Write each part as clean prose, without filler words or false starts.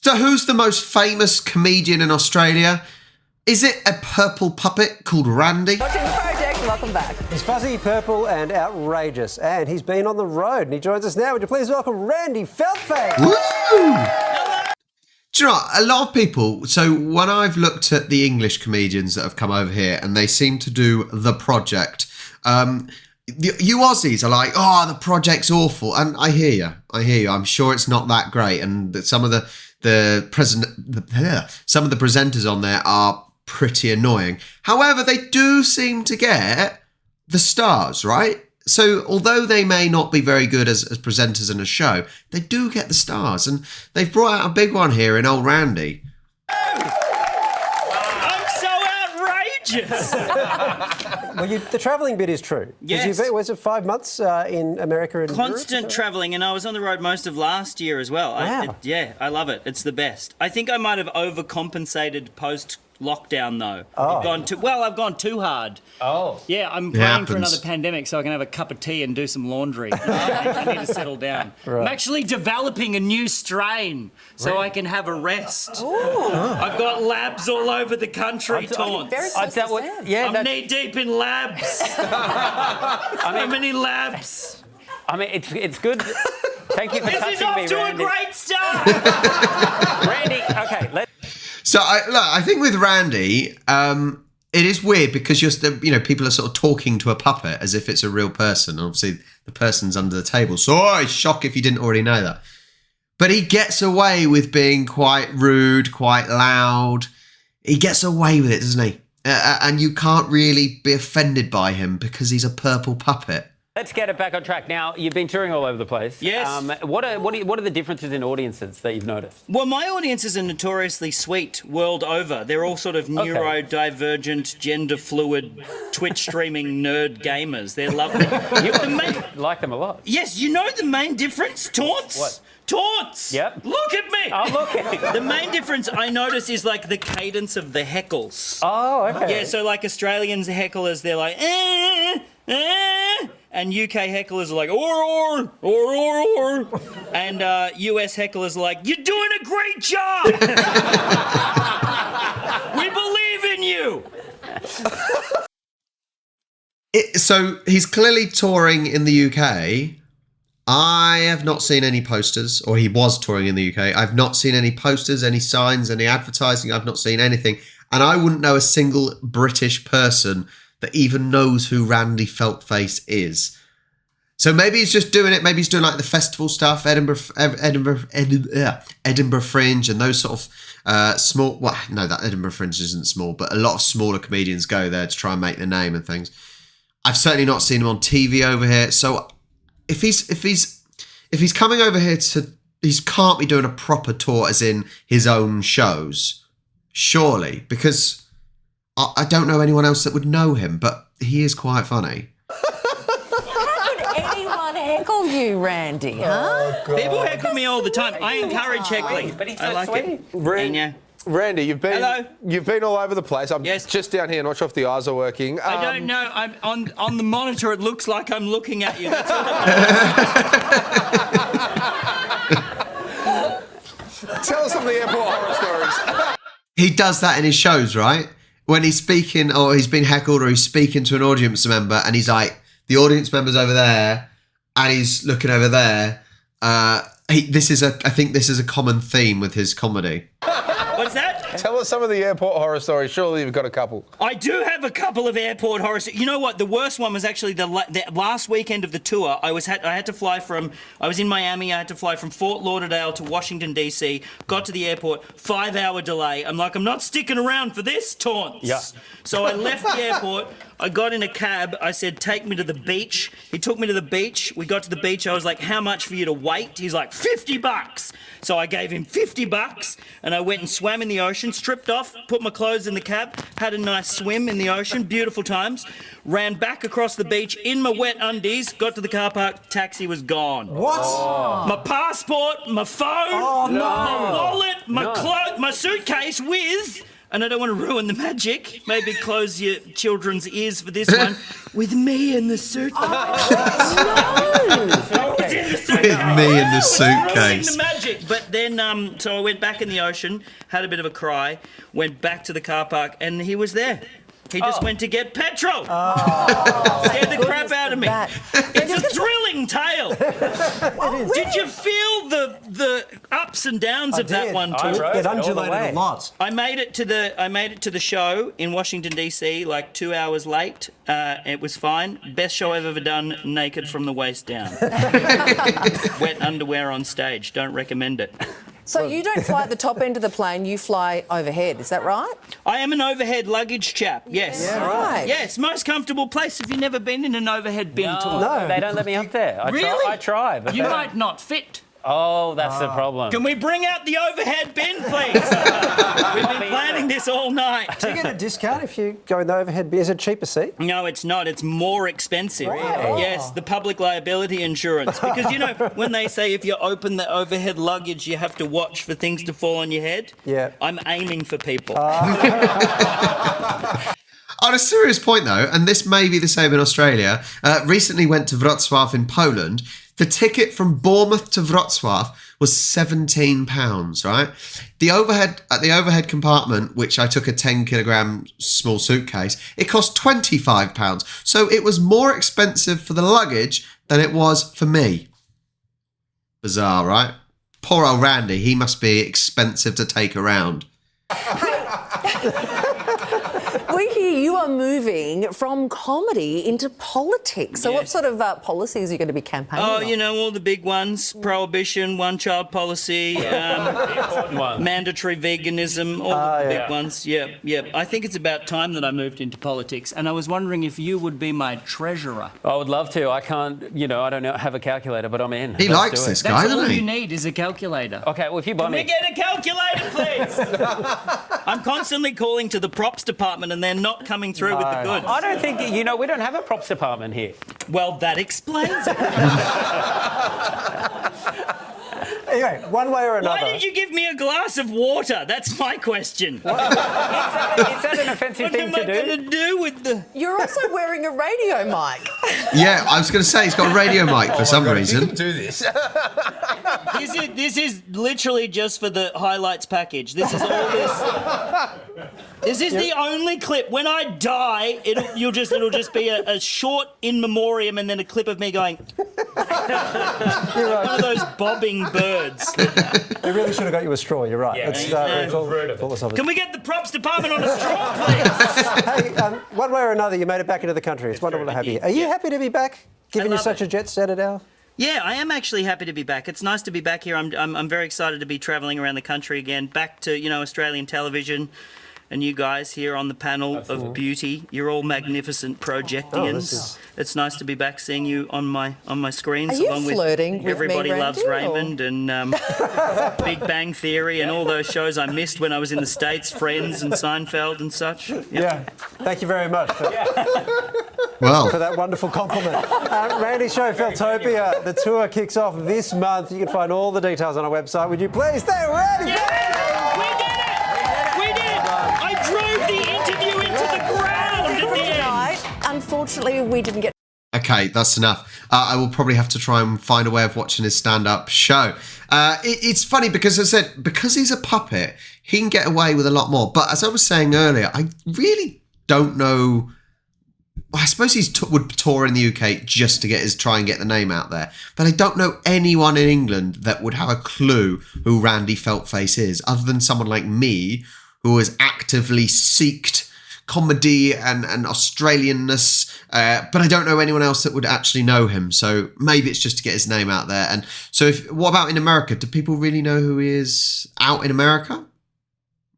So who's the most famous comedian in Australia? Is it a purple puppet called Randy? Watching The Project, welcome back. He's fuzzy, purple and outrageous. And he's been on the road and he joins us now. Would you please welcome Randy Feltface? Woo! Do you know what? A lot of people, so when I've looked at the English comedians that have come over here and they seem to do The Project, you Aussies are like, oh, The Project's awful. And I hear you. I'm sure it's not that great. And that some of the presenters on there are pretty annoying. However, they do seem to get the stars, right? So although they may not be very good as presenters in a show, they do get the stars. And they've brought out a big one here in old Randy. I'm so outrageous. Well, the travelling bit is true. Yes. Was it 5 months in America and Constant travelling, and I was on the road most of last year as well. Wow. I love it. It's the best. I think I might have overcompensated post-lockdown, though. Oh. I've gone too hard. Oh. Yeah, I'm praying for another pandemic so I can have a cup of tea and do some laundry. I need to settle down. Right. I'm actually developing a new strain so I can have a rest. I've got labs all over the country, Taunts. Very close to Sam. I'm knee-deep in labs. How many labs? I mean, it's good. Thank you for This is touching off me, to Randy. a great start. Randy, okay, So I think with Randy, it is weird because people are sort of talking to a puppet as if it's a real person. Obviously, the person's under the table. So it's shock if you didn't already know that. But he gets away with being quite rude, quite loud. He gets away with it, doesn't he? And you can't really be offended by him because he's a purple puppet. let's get it back on track. Now, you've been touring all over the place. Yes. What are the differences in audiences that you've noticed? Well, my audiences are notoriously sweet world over. They're all sort of neurodivergent, gender fluid, Twitch streaming nerd gamers. They're lovely. You like them a lot. Yes, you know the main difference, Taunts? What? Taunts! Yep. Look at me! I'm looking. The main difference I notice is like the cadence of the heckles. Oh, okay. Yeah, so like Australians hecklers, they're like, and UK hecklers are like, or. And US hecklers are like, you're doing a great job! We believe in you! So he's clearly touring in the UK. I have not seen any posters, or he was touring in the UK. I've not seen any posters, any signs, any advertising. I've not seen anything. And I wouldn't know a single British person that even knows who Randy Feltface is. So maybe he's just doing it. Maybe he's doing like the festival stuff, Edinburgh Fringe and those sort of small... Well, no, that Edinburgh Fringe isn't small, but a lot of smaller comedians go there to try and make their name and things. I've certainly not seen him on TV over here. So... If he's coming over here he can't be doing a proper tour as in his own shows, surely, because I don't know anyone else that would know him, but he is quite funny. How could anyone heckle you, Randy, huh? Oh, People heckle me all the time. I encourage heckling. But he's I so like sweet. it. Randy, you've been all over the place. I'm Yes. just down here, not sure if the eyes are working. I don't know. I'm on the monitor. It looks like I'm looking at you. That's all. Tell us some of the airport horror stories. He does that in his shows, right? When he's speaking or he's been heckled or he's speaking to an audience member and he's like, the audience member's over there and he's looking over there. I think this is a common theme with his comedy. What's that? Tell us some of the airport horror stories. Surely you've got a couple. I do have a couple of airport horror. You know what? The worst one was actually the last weekend of the tour. I had to fly from. I was in Miami. I had to fly from Fort Lauderdale to Washington D.C. Got to the airport. 5-hour delay. I'm like, I'm not sticking around for this, Taunts. Yeah. So I left the airport. I got in a cab. I said, take me to the beach. He took me to the beach. We got to the beach. I was like, how much for you to wait? He's like, $50. So I gave him $50 and I went and swam in the ocean, stripped off, put my clothes in the cab, had a nice swim in the ocean, beautiful times, ran back across the beach in my wet undies, got to the car park, taxi was gone. What? My passport, my phone, my wallet, my suitcase with... And I don't want to ruin the magic. Maybe close your children's ears for this one. With me in the suitcase. Oh, no. I was in the suitcase. With me in the Ruining suitcase. the magic. But then, so I went back in the ocean, had a bit of a cry, went back to the car park, and he was there. He just went to get petrol. Scared the crap out of me. That. It's a thrilling tale. Did you feel the ups and downs of that one too? It undulated a lot. I made it to the show in Washington DC like 2 hours late. It was fine. Best show I've ever done, naked from the waist down. Wet underwear on stage. Don't recommend it. So you don't fly at the top end of the plane, you fly overhead, is that right? I am an overhead luggage chap. Yes. Yeah, right. Yes, most comfortable place. Have you never been in an overhead bin tour? No. They don't let me up there. Really? I try, but You they- might not fit. Oh, that's the problem. Can we bring out the overhead bin, please? We've been planning this all night. Do you get a discount if you go in the overhead bin? Is it cheaper seat? No, it's not. It's more expensive. Yes, the public liability insurance. Because, you know, when they say if you open the overhead luggage, you have to watch for things to fall on your head. Yeah. I'm aiming for people. On a serious point, though, and this may be the same in Australia, recently went to Wrocław in Poland. The ticket from Bournemouth to Wrocław was £17, right? The overhead compartment, which I took a 10-kilogram small suitcase, it cost £25. So it was more expensive for the luggage than it was for me. Bizarre, right? Poor old Randy, he must be expensive to take around. We hear you are moving from comedy into politics. So what sort of policies are you going to be campaigning Oh, on? you know, all the big ones. Prohibition, one-child policy, mandatory veganism, all the big ones. Yeah. I think it's about time that I moved into politics. And I was wondering if you would be my treasurer. I would love to. I can't, I don't have a calculator, but I'm in. He Let's likes do it. this guy, That's all doesn't you he? need is a calculator. Okay, well, if you buy Can we me... get a calculator, please? I'm constantly calling to the props department and they're not coming through with the goods. I don't think, we don't have a props department here. Well, that explains it. Anyway, one way or another. Why did you give me a glass of water? That's my question. Is that an offensive What thing am I to going do? to do with the... You're also wearing a radio mic. Yeah, I was going to say he's got a radio mic for some You reason. can do this. This is literally just for the highlights package. This is all this. This is the only clip. When I die, it'll just be a short in memoriam and then a clip of me going. One of those bobbing birds. They really should have got you a straw, you're right. Yeah, Pull this off. Can we get the props department on a straw, please? Hey, one way or another, you made it back into the country. It's wonderful to have you. Are you happy to be back, given you're love such it. a jet-setted now? Yeah, I am actually happy to be back. It's nice to be back here. I'm very excited to be travelling around the country again, back to Australian television, and you guys here on the panel of beauty. You're all magnificent projectians. It's nice to be back, seeing you on my screens. Are you along flirting with with Everybody me, Loves Randy, or- Raymond and Big Bang Theory and all those shows I missed when I was in the States, Friends and Seinfeld and such. Yeah. Thank you very much for Well, that wonderful compliment. Randy Show Feltopia, the tour kicks off this month. You can find all the details on our website. Would you please thank Randy? We did it! We did! I drove the interview into the ground at the end. Tonight, unfortunately, we didn't get okay, that's enough. I will probably have to try and find a way of watching his stand-up show. It's funny because, as I said, because he's a puppet, he can get away with a lot more. But as I was saying earlier, I really don't know. I suppose he would tour in the UK just to try and get the name out there. But I don't know anyone in England that would have a clue who Randy Feltface is, other than someone like me, who has actively seeked comedy and Australianness, but I don't know anyone else that would actually know him. So maybe it's just to get his name out there. And so, what about in America? Do people really know who he is out in America?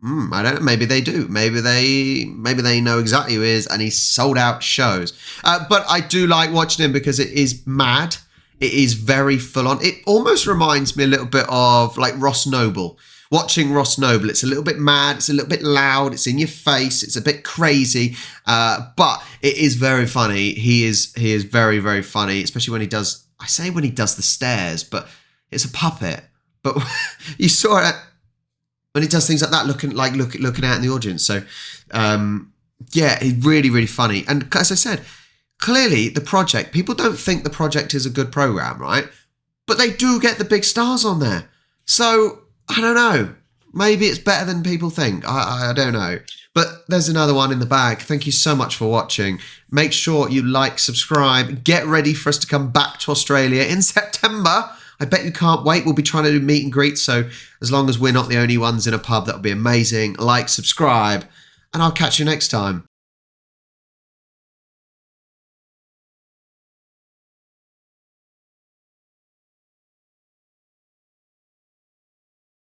I don't know. Maybe they do. Maybe they know exactly who he is, and he's sold out shows. But I do like watching him because it is mad. It is very full on. It almost reminds me a little bit of like Ross Noble. Watching Ross Noble, it's a little bit mad, it's a little bit loud, it's in your face, it's a bit crazy, but it is very funny. He is very, very funny, especially when he does. I say when he does the stairs, but it's a puppet. But you saw it when he does things like that, looking out in the audience. So, yeah, he's really, really funny. And as I said, clearly The Project, people don't think The Project is a good program, right? but they do get the big stars on there. So, I don't know. Maybe it's better than people think. I don't know. But there's another one in the bag. Thank you so much for watching. Make sure you like, subscribe. Get ready for us to come back to Australia in September. I bet you can't wait. We'll be trying to do meet and greets. So as long as we're not the only ones in a pub, that'll be amazing. Like, subscribe, and I'll catch you next time.